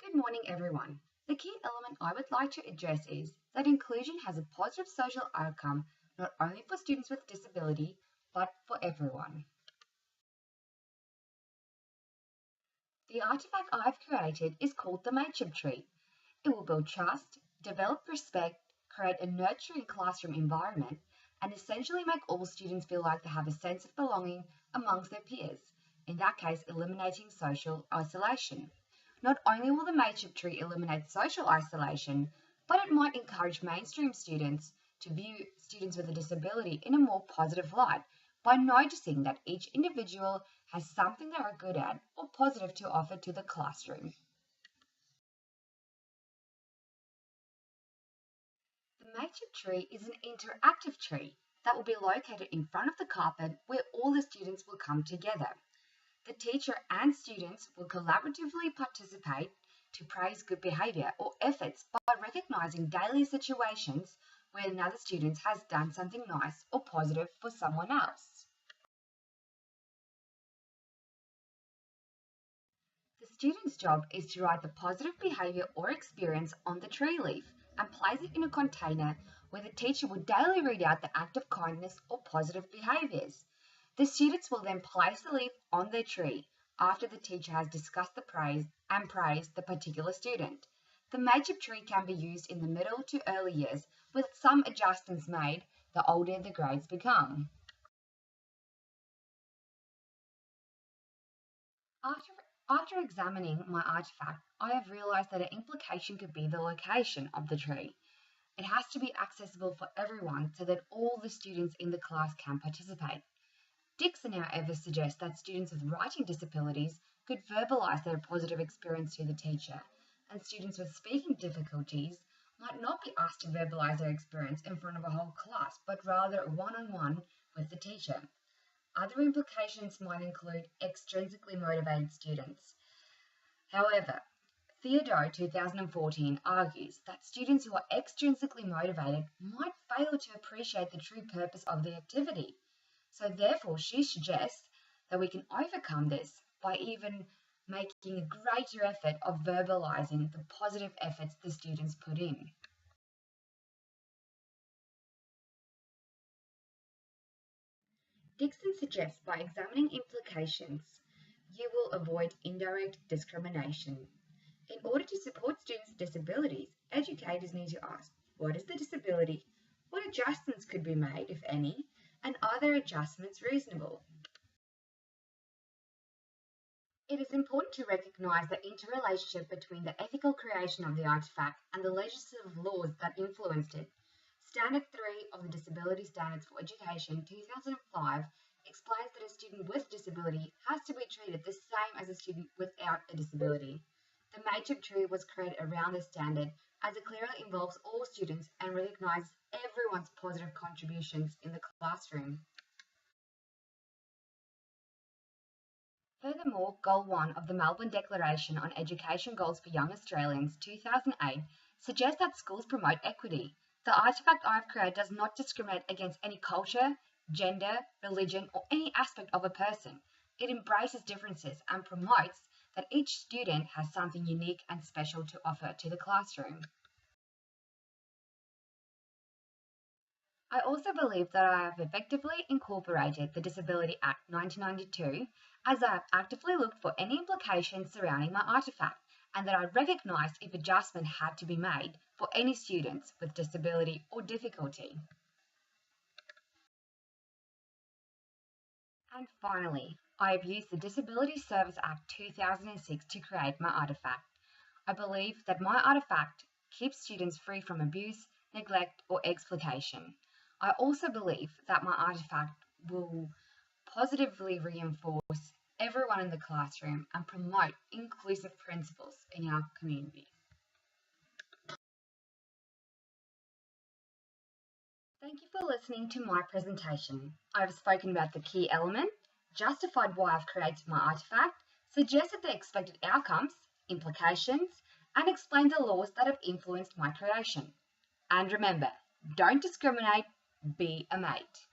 Good morning, everyone. The key element I would like to address is that inclusion has a positive social outcome not only for students with disability, but for everyone. The artifact I've created is called the Mateship Tree. It will build trust, develop respect, create a nurturing classroom environment, and essentially make all students feel like they have a sense of belonging amongst their peers, in that case eliminating social isolation. Not only will the Mateship Tree eliminate social isolation, but it might encourage mainstream students to view students with a disability in a more positive light by noticing that each individual has something they are good at or positive to offer to the classroom. The Mateship Tree is an interactive tree that will be located in front of the carpet where all the students will come together. The teacher and students will collaboratively participate to praise good behaviour or efforts by recognising daily situations where another student has done something nice or positive for someone else. The student's job is to write the positive behaviour or experience on the tree leaf and place it in a container where the teacher will daily read out the act of kindness or positive behaviours. The students will then place the leaf on their tree after the teacher has discussed the praise and praised the particular student. The Mateship Tree can be used in the middle to early years with some adjustments made the older the grades become. After examining my artifact, I have realised that an implication could be the location of the tree. It has to be accessible for everyone so that all the students in the class can participate. Dixon, however, suggests that students with writing disabilities could verbalise their positive experience to the teacher, and students with speaking difficulties might not be asked to verbalise their experience in front of a whole class, but rather one-on-one with the teacher. Other implications might include extrinsically motivated students. However, Theodore 2014 argues that students who are extrinsically motivated might fail to appreciate the true purpose of the activity. So therefore, she suggests that we can overcome this by even making a greater effort of verbalizing the positive efforts the students put in. Dixon suggests by examining implications, you will avoid indirect discrimination. In order to support students with disabilities, educators need to ask, what is the disability? What adjustments could be made, if any? And are their adjustments reasonable? It is important to recognise the interrelationship between the ethical creation of the artefact and the legislative laws that influenced it. Standard 3 of the Disability Standards for Education 2005 explains that a student with disability has to be treated the same as a student without a disability. The Mateship Tree was created around this standard as it clearly involves all students and recognises everyone's positive contributions in the classroom. Furthermore, Goal 1 of the Melbourne Declaration on Education Goals for Young Australians 2008 suggests that schools promote equity. The artefact I have created does not discriminate against any culture, gender, religion, or any aspect of a person. It embraces differences and promotes that each student has something unique and special to offer to the classroom. I also believe that I have effectively incorporated the Disability Act 1992 as I have actively looked for any implications surrounding my artefact and that I recognised if adjustment had to be made for any students with disability or difficulty. And finally, I have used the Disability Service Act 2006 to create my artefact. I believe that my artefact keeps students free from abuse, neglect, or exploitation. I also believe that my artefact will positively reinforce everyone in the classroom and promote inclusive principles in our community. Thank you for listening to my presentation. I have spoken about the key element, justified why I've created my artefact, suggested the expected outcomes, implications, and explained the laws that have influenced my creation. And remember, don't discriminate, be a mate.